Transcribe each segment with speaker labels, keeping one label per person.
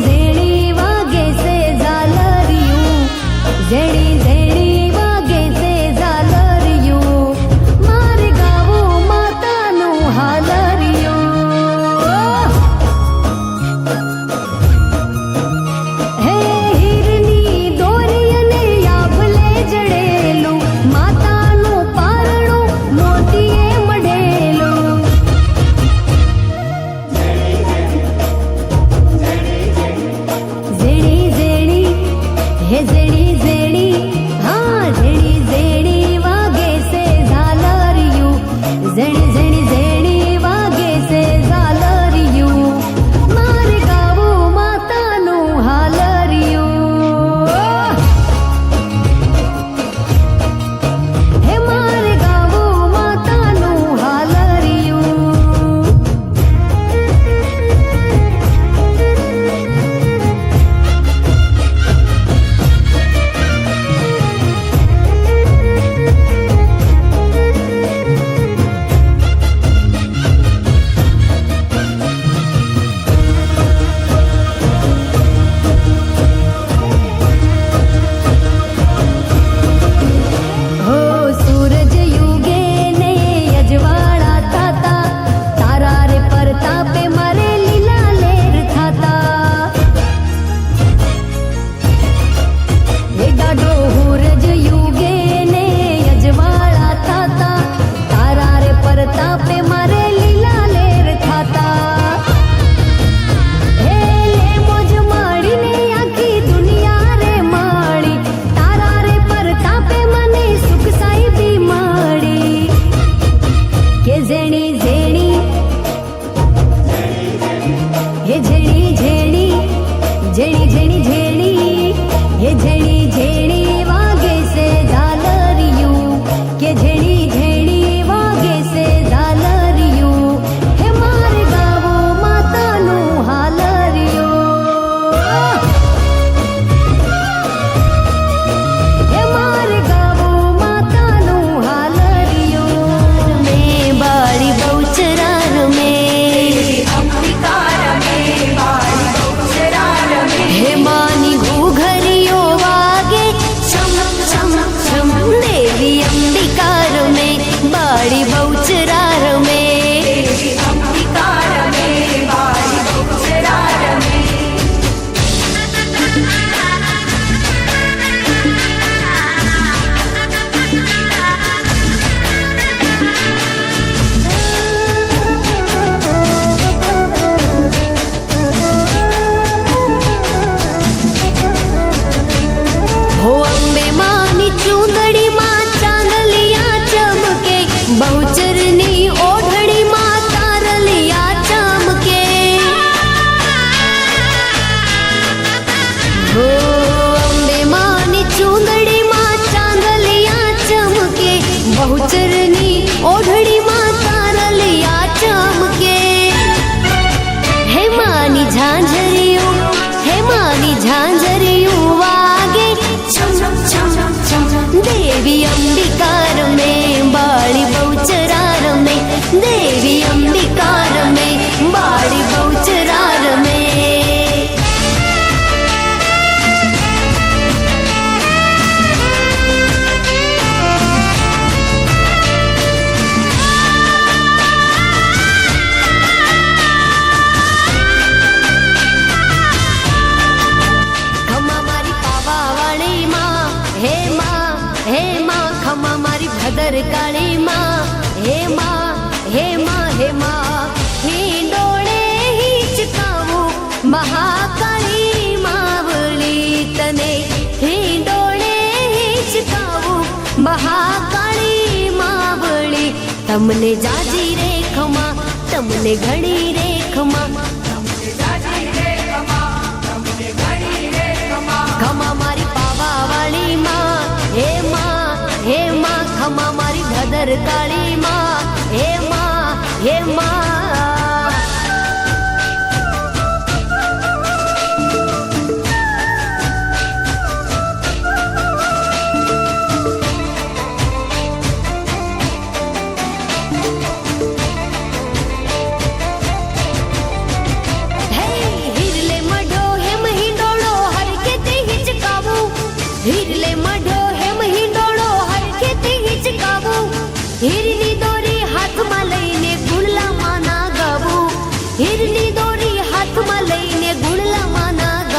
Speaker 1: झेणी वागे से झालरियूं, झेणी झेणी वागे से झालरियूं, मारे गावो माताનું હાલરિયું. હે હીરની દોરી અને આભલે જડેલું, માતાનું પારણું મોતીએ મઢેલું. ઝેણી ઝેણી હે ઝેણી ઝેણી, હા ઝેણી ઝેણી વાગે સે ઝાલરિયું, ઝેણી ઝેણી ઝેણી વાગે સે ઝાલરિયું, મારે ગાવું માતાનું હાલરિયું. હે મારે ગાવું માતાનું હાલરિયું. હો સૂરજ યુગે ને અજવાળા થાતા, તારા રે પરતાપે મારે લીલા લેર થાતા. હે ગાઢો સૂરજ યુગે ને અજવાળા થાતા, તારા રે પરતાપે મારે લીલા લેર થાતા. હે લે મોજ માડીને આખી દુનિયા રે માળી, તારા રે પરતાપે મને સુખ સાહેબી મળી. કે ઝેણી ઝેણી હે ઝેણી ઝેણી, ઝેણી ઝેણી ઝેણી, હે ઝેણી ઝેણી વાગે સે ઝાલરિયું, કે ઝેણી ઝેણી વાગે સે ઝાલરિયું, હે મારે ગાવો માતાનું હાલરિયું. હે મારે ગાવો માતાનું હાલરિયું. મેં બાળી બહુચરા રમે, હે માની ઘૂઘરીઓ વાગે છમ છમ છમ, દેવી અંબિકા રમે, બાળી બહુચરા રમે. હો અંબે માની ચૂંદડીમાં ચાંદલિયા ચમકે, બહુચરની ઓઢણીમાં તારલિયા ચમકે. હો અંબે માની ચૂંદડીમાં ચાંદલિયા ચમકે, બહુચરની ઓઢણીમાં તારલિયા ચમકે. હે માની ઝાંઝરીઓ, હે માની ઝાંઝરીઓ વાગે છમ છમ છમ, દેવી અંબિકા રમે, બાળી બહુચરા રમે, દેવી અંબિકા રમે, બાળી બહુચરા રમે. ખમા મારી પાવાવાળી માં, હે માં, હે માં, ખમા મારી ભદ્રકાળી માં, હે માં, હે માં, હે માં. હિંડોળે હિંચકાવું મહાકાળી માવળી તને, હિંડોળે હિંચકાવું મહાકાળી માવળી. તમને જાજી રે ખમા, તમને ઘણી રે ખમા, ખમા મારી પાવાવાળી માં, હે માં, હે માં, ખમા મારી ભદ્રકાળી માં, હે માં, હે માં.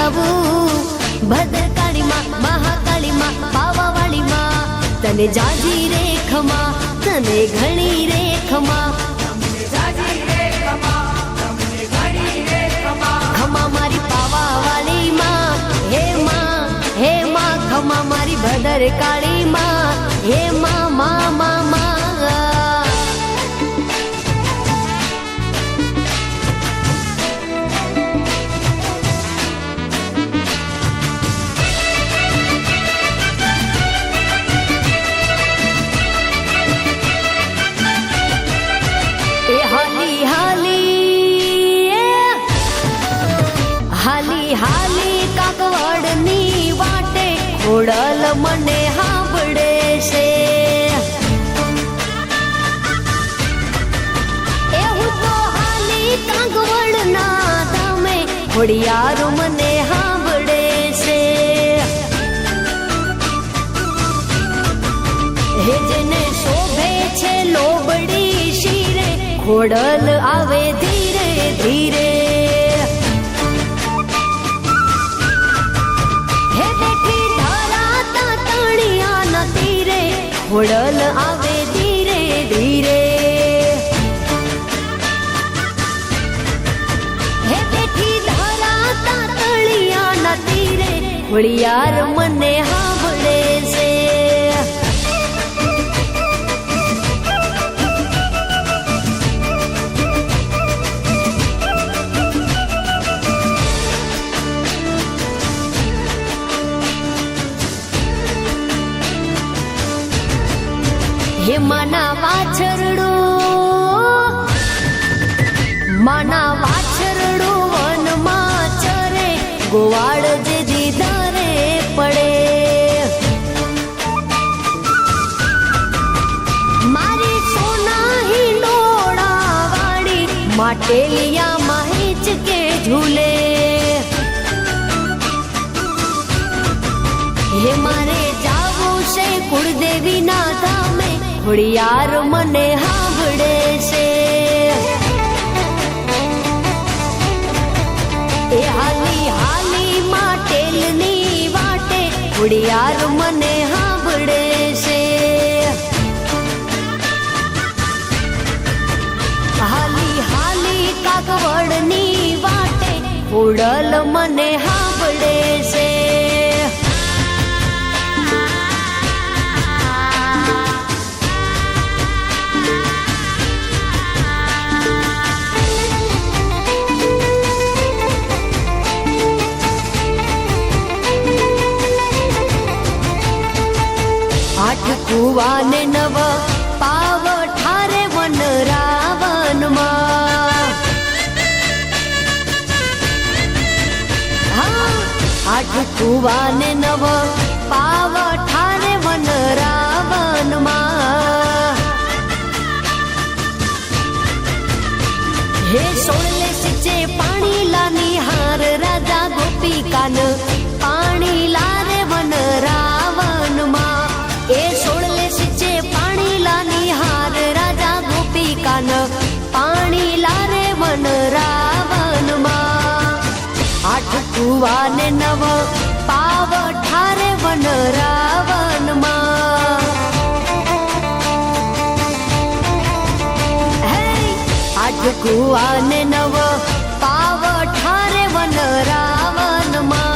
Speaker 1: ગાવું ભદ્રકાળી માં મહાકાળી માં પાવાવાળી માં તને જાજી રે ખમા તને ઘણી રે ખમા ખમા મારી પાવાવાળી માં હે માં ખમા મારી ભદ્રકાળી માં હે માં માં હાલી કાગવડની વાટે ખોડલ મને સાંભળે છે એવું તો હાલી કાગવડના તમે ખોડિયાર મને સાંભળે છે હે જેને શોભે છે લોબડી શિરે ખોડલ આવે ધીરે ધીરે ખોડલ આવે ધીરે ધીરે હે બેઠી ધરાતા તળિયાના તીરે ખોડિયાર મને સાંભળે છે હે માના વાછરડો વનમાં ચરે ગોવાળ જે દીધારે પડે મારી સોના હિંડોળા વાળી માટેલિયામાં હિંચકે ઝૂલે હે મારે જાવું છે કુળદેવીના ધામે ખોડિયાર મને સાંભળે છે એ હાલી માટેલની વાટે ખોડિયાર મને સાંભળે છે હાલી કાગવડની વાટે ખોડલ મને સાંભળે છે કુવાને નવ પાવ ઠારે વન રાવનમાં આઠ કુવાને નવ પાવ ઠારે વન રાવનમાં હે સોળલે સિંચે પાણી લાની હાર રાજા ગોપિકાન પાણી લારે વન રાવનમાં એ સોળલે સિંચે પાણી લાની હાર રાજા ગોપિકાન પાણી લારે વન રાવનમાં આઠ કુવાને નવ પાવ ઠારે વન રાવનમાં હે આઠ કુવાને નવ પાવ ઠારે વન રાવનમાં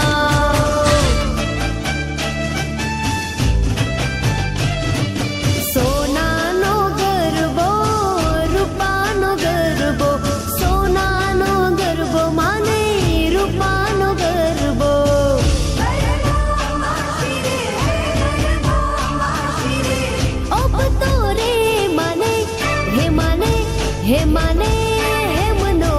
Speaker 1: હે માને હે મનો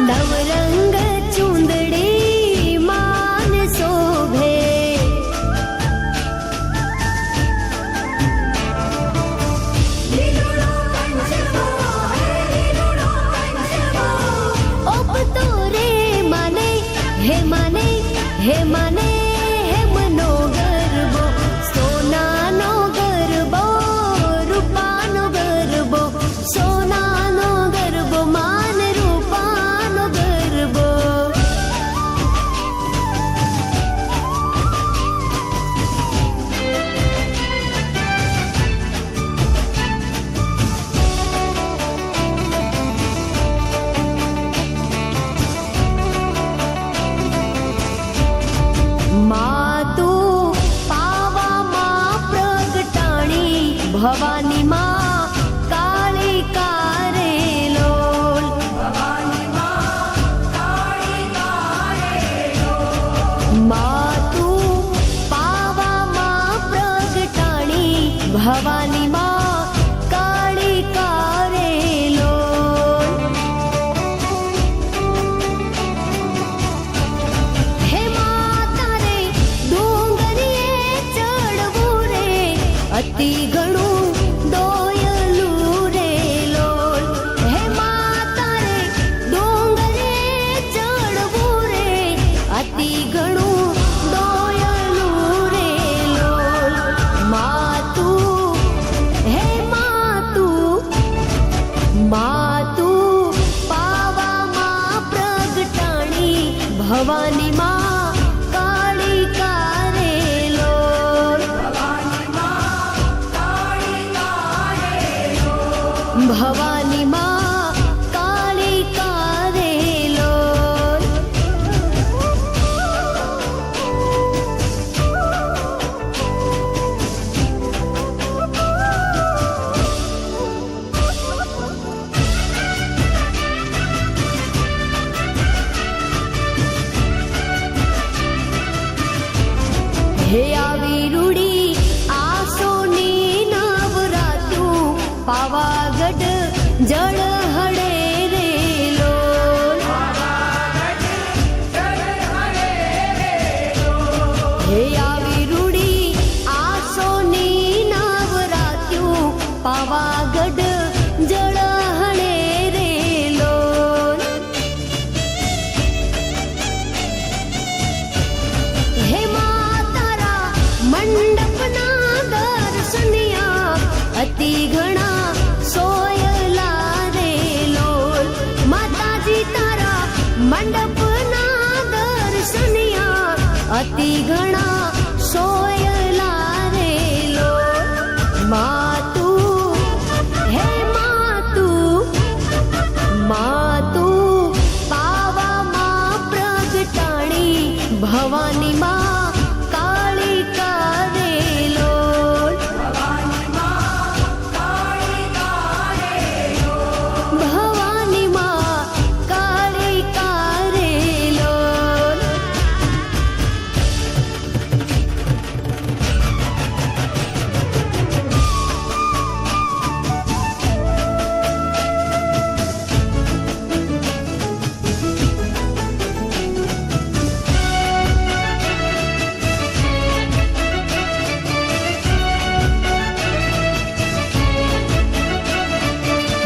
Speaker 1: નવરંગ ચૂંદડી માન શોભે. ઓપતો રે માને હે માને હે માને હે મનો ગરબો, સોનાનો ગરબો રૂપાનો ગરબો, સોનાનો ગરબો માન રૂપાનો ગરબો. માતું પાવામાં પ્રગટાણી, ભવાની માં કાળી કારેલોલ. માતું પાવામાં પ્રગટાણી, ભવાની માં કાળી કારેલોલ. હે માતા રે ડુંગરીએ ચડવું રે, અતિ ઘણું દોયલું રે લોલ. હે માતા રે ડુંગરીએ ચડવું રે, અતિ ઘણું દોયલું રે લોલ. માતું હે માતું, માતું પાવામાં પ્રગટાણી, ભવાની માં કાળી કારેલોલ. ભવાની માં કાળી કારેલોલ. હે આવી રૂડી આસોની નવરાતું, પાવાગઢ જળ હળે રે લોલ. હે આવી રૂડી આસોની નવરાતું, પાવાગઢ જળ હળે રે લોલ. હે માતારા મંડપના દર્શનિયા, અતિ ઘણા સોયલા રે લોલ. માતાજી તારા મંડપના દર્શનિયા, અતિ ઘણા સોયલા રે લોલ. માતું હે માતું, માતું પાવામાં પ્રગટાણી, ભવાની માં કાળી કારેલોલ. ભવાની માં કાળી કારેલોલ.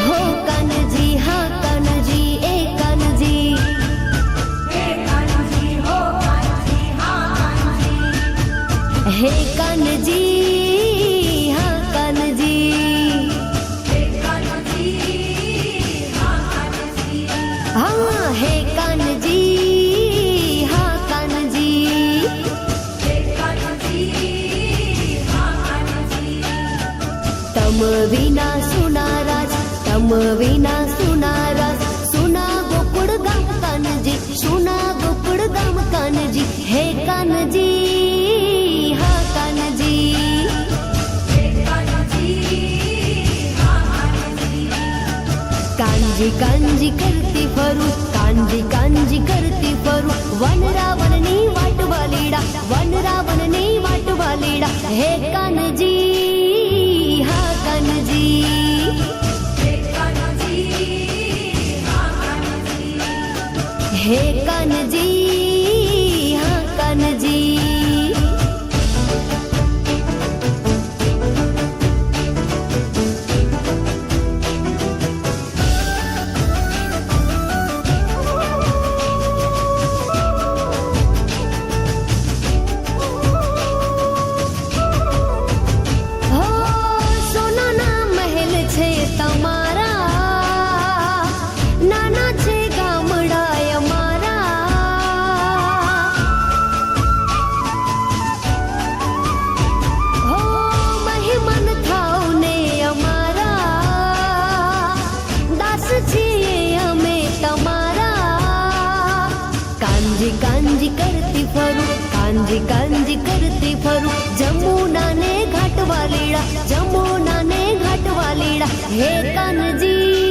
Speaker 1: હો કાનજી હા કાનજી એ કાનજી, હે કાનજી હા કાનજી. હા હે કાનજી હા કાનજી. તમ વિના સુનારાજ, તમ વિના સુનારાજ, સુના ગોકુળ ગામ કાનજી, સુના ગોકુળ ગામ કાનજી. હે કાનજી હા કાનજી. કાનજી કાનજી કરતી ફરું, કાનજી કાનજી કરતી ફરું, વન રાવણની વાટ વાલીડા, વન રાવણની વાટ વાલીડા. હે કાનજી હા કાનજી. હે કાનજી, હા કાનજી. કાંજી કરતી ફરું, કાંજી કરતી ફરું, જમુના ને ઘાટ વાલીડા, જમુના ને ઘાટ વાલીડા. હે કાનજી